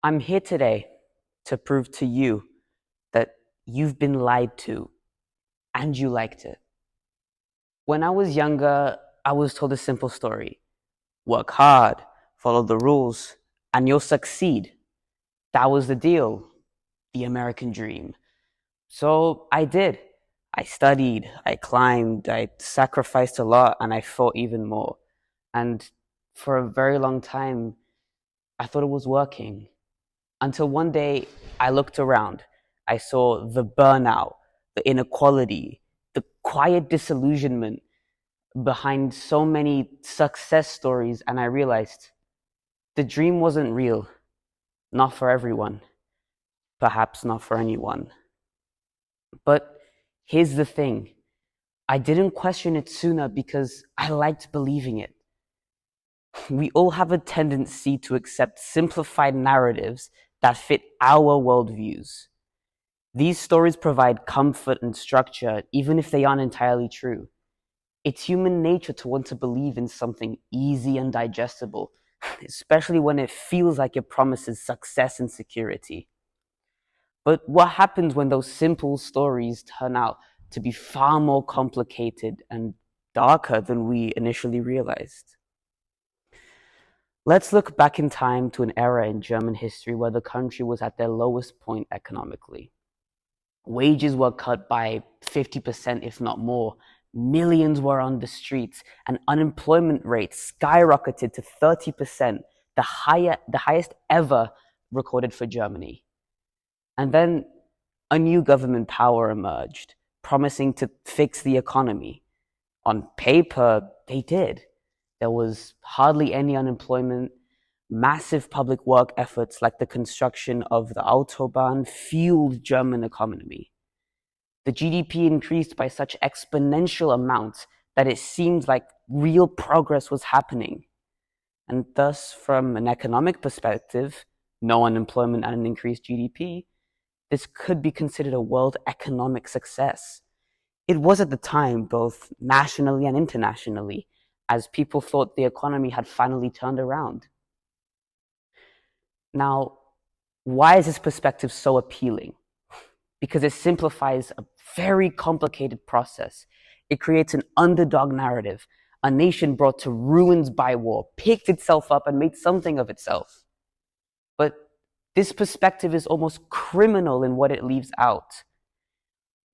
I'm here today to prove to you that you've been lied to and you liked it. When I was younger, I was told a simple story: work hard, follow the rules, and you'll succeed. That was the deal, the American dream. So I did. I studied, I climbed, I sacrificed a lot, and I fought even more. And for a very long time, I thought it was working. Until one day I looked around. I saw the burnout, the inequality, the quiet disillusionment behind so many success stories, and I realized the dream wasn't real, not for everyone, perhaps not for anyone. But here's the thing: I didn't question it sooner because I liked believing it. We all have a tendency to accept simplified narratives that fit our worldviews. These stories provide comfort and structure, even if they aren't entirely true. It's human nature to want to believe in something easy and digestible, especially when it feels like it promises success and security. But what happens when those simple stories turn out to be far more complicated and darker than we initially realized? Let's look back in time to an era in German history where the country was at their lowest point economically. Wages were cut by 50%, if not more. Millions were on the streets, and unemployment rate skyrocketed to 30%, the highest ever recorded for Germany. And then a new government power emerged, promising to fix the economy. On paper, they did. There was hardly any unemployment. Massive public work efforts like the construction of the Autobahn fueled German economy. The GDP increased by such exponential amounts that it seemed like real progress was happening. And thus, from an economic perspective, no unemployment and an increased GDP, this could be considered a world economic success. It was at the time, both nationally and internationally, as people thought the economy had finally turned around. Now, why is this perspective so appealing? Because it simplifies a very complicated process. It creates an underdog narrative, a nation brought to ruins by war, picked itself up and made something of itself. But this perspective is almost criminal in what it leaves out.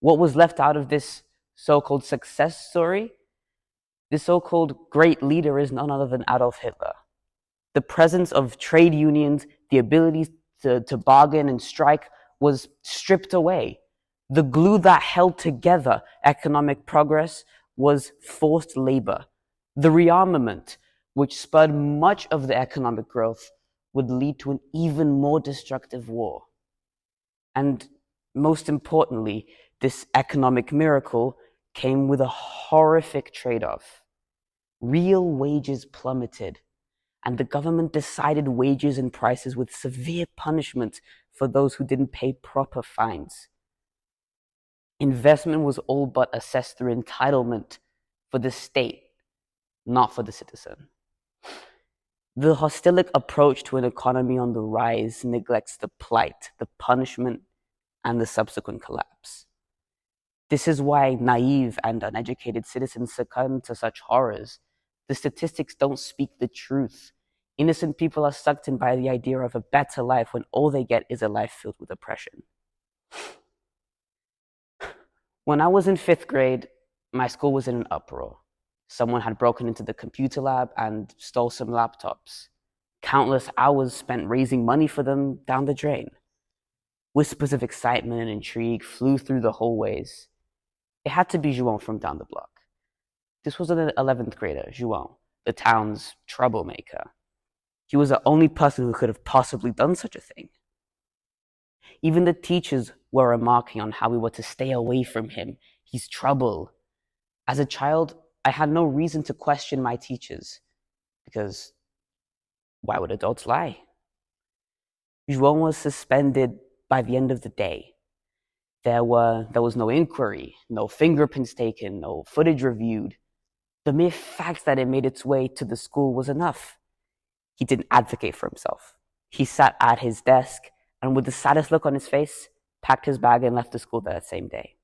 What was left out of this so-called success story? The so-called great leader is none other than Adolf Hitler. The presence of trade unions, the ability to bargain and strike was stripped away. The glue that held together economic progress was forced labor. The rearmament, which spurred much of the economic growth, would lead to an even more destructive war. And most importantly, this economic miracle came with a horrific trade-off. Real wages plummeted, and the government decided wages and prices with severe punishment for those who didn't pay proper fines. Investment was all but assessed through entitlement for the state, not for the citizen. The hostilic approach to an economy on the rise neglects the plight, the punishment, and the subsequent collapse. This is why naive and uneducated citizens succumb to such horrors. The statistics don't speak the truth. Innocent people are sucked in by the idea of a better life when all they get is a life filled with oppression. When I was in 5th grade, my school was in an uproar. Someone had broken into the computer lab and stole some laptops. Countless hours spent raising money for them down the drain. Whispers of excitement and intrigue flew through the hallways. It had to be João from down the block. This was an 11th grader, João, the town's troublemaker. He was the only person who could have possibly done such a thing. Even the teachers were remarking on how we were to stay away from him. He's trouble. As a child, I had no reason to question my teachers, because why would adults lie? João was suspended by the end of the day. There was no inquiry, no fingerprints taken, no footage reviewed. The mere fact that it made its way to the school was enough. He didn't advocate for himself. He sat at his desk and, with the saddest look on his face, packed his bag and left the school that same day.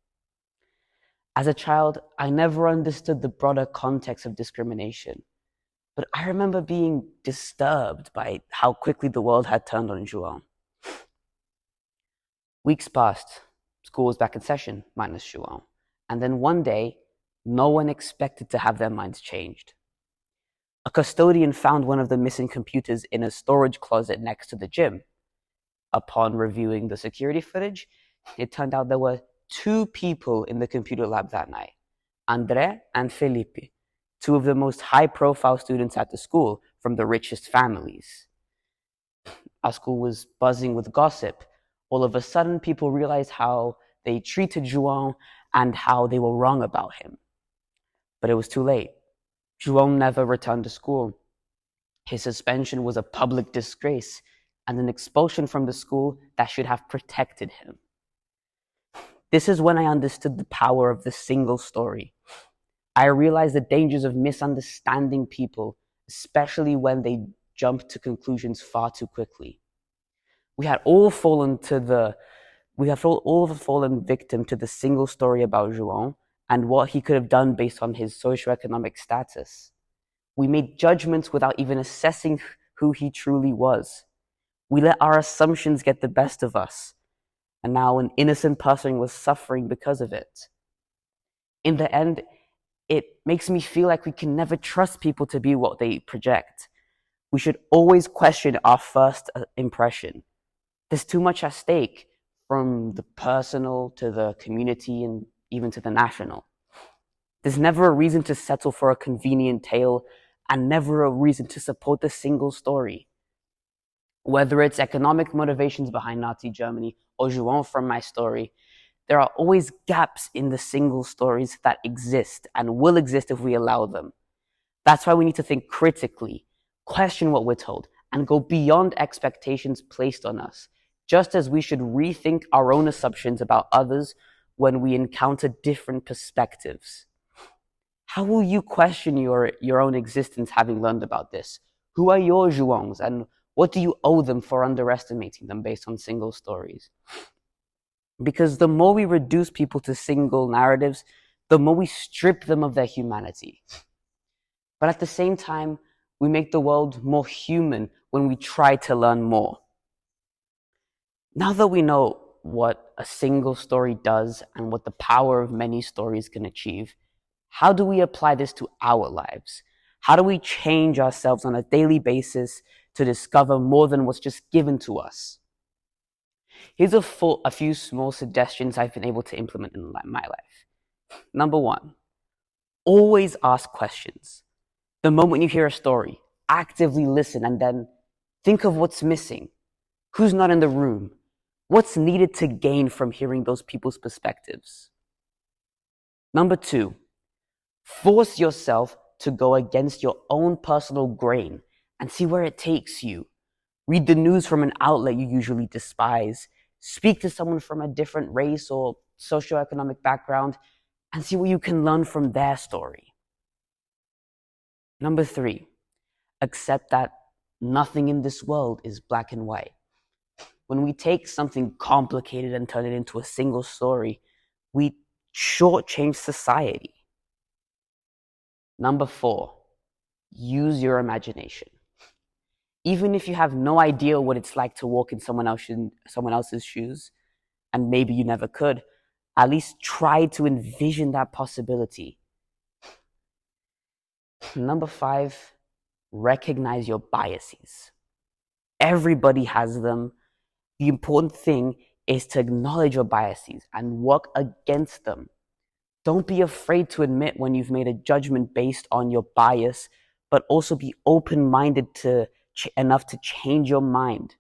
As a child, I never understood the broader context of discrimination, but I remember being disturbed by how quickly the world had turned on Zhuang. Weeks passed, school was back in session, minus Zhuang, and then one day, no one expected to have their minds changed. A custodian found one of the missing computers in a storage closet next to the gym. Upon reviewing the security footage, it turned out there were 2 people in the computer lab that night, André and Felipe, 2 of the most high-profile students at the school from the richest families. Our school was buzzing with gossip. All of a sudden, people realized how they treated Zhuang and how they were wrong about him. But it was too late. Zhuang never returned to school. His suspension was a public disgrace and an expulsion from the school that should have protected him. This is when I understood the power of the single story. I realized the dangers of misunderstanding people, especially when they jump to conclusions far too quickly. We had all fallen victim to the single story about Zhuang and what he could have done based on his socioeconomic status. We made judgments without even assessing who he truly was. We let our assumptions get the best of us, and now an innocent person was suffering because of it. In the end, it makes me feel like we can never trust people to be what they project. We should always question our first impression. There's too much at stake, from the personal to the community and even to the national. There's never a reason to settle for a convenient tale and never a reason to support the single story. Whether it's economic motivations behind Nazi Germany or Zhuang from my story, there are always gaps in the single stories that exist and will exist if we allow them. That's why we need to think critically, question what we're told, and go beyond expectations placed on us, just as we should rethink our own assumptions about others when we encounter different perspectives. How will you question your own existence having learned about this? Who are your Zhuangs, and what do you owe them for underestimating them based on single stories? Because the more we reduce people to single narratives, the more we strip them of their humanity. But at the same time, we make the world more human when we try to learn more. Now that we know what a single story does and what the power of many stories can achieve, how do we apply this to our lives? How do we change ourselves on a daily basis to discover more than what's just given to us? Here's a few small suggestions I've been able to implement in my life. Number 1, always ask questions. The moment you hear a story, actively listen and then think of what's missing. Who's not in the room? What's needed to gain from hearing those people's perspectives? Number 2, force yourself to go against your own personal grain and see where it takes you. Read the news from an outlet you usually despise. Speak to someone from a different race or socioeconomic background and see what you can learn from their story. Number 3, accept that nothing in this world is black and white. When we take something complicated and turn it into a single story, we shortchange society. Number 4, use your imagination. Even if you have no idea what it's like to walk in someone else's shoes, and maybe you never could, at least try to envision that possibility. Number 5, recognize your biases. Everybody has them. The important thing is to acknowledge your biases and work against them. Don't be afraid to admit when you've made a judgment based on your bias, but also be open-minded enough to change your mind.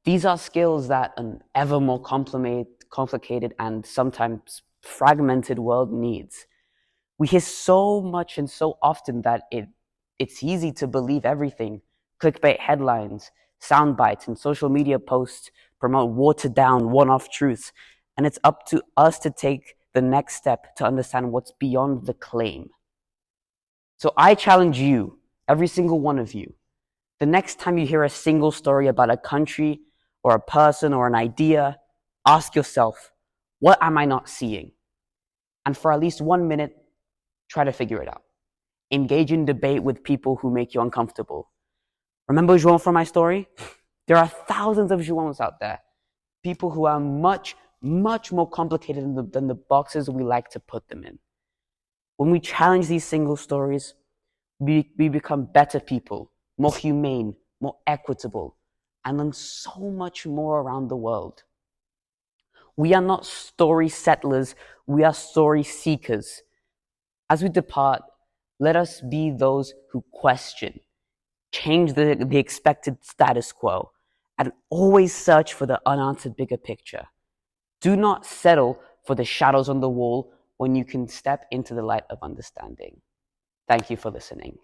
These are skills that an ever more complicated and sometimes fragmented world needs. We hear so much and so often that it's easy to believe everything. Clickbait headlines, sound bites, and social media posts promote watered-down, one-off truths, and it's up to us to take the next step to understand what's beyond the claim. So I challenge you, every single one of you, The next time you hear a single story about a country or a person or an idea, ask yourself, what am I not seeing? And for at least 1 minute, try to figure it out. Engage in debate with people who make you uncomfortable. Remember João from my story? There are thousands of Joãos out there. People who are much, much more complicated than the boxes we like to put them in. When we challenge these single stories, we become better people, more humane, more equitable, and learn so much more around the world. We are not story settlers, we are story seekers. As we depart, let us be those who question, change the expected status quo, and always search for the unanswered bigger picture. Do not settle for the shadows on the wall when you can step into the light of understanding. Thank you for listening.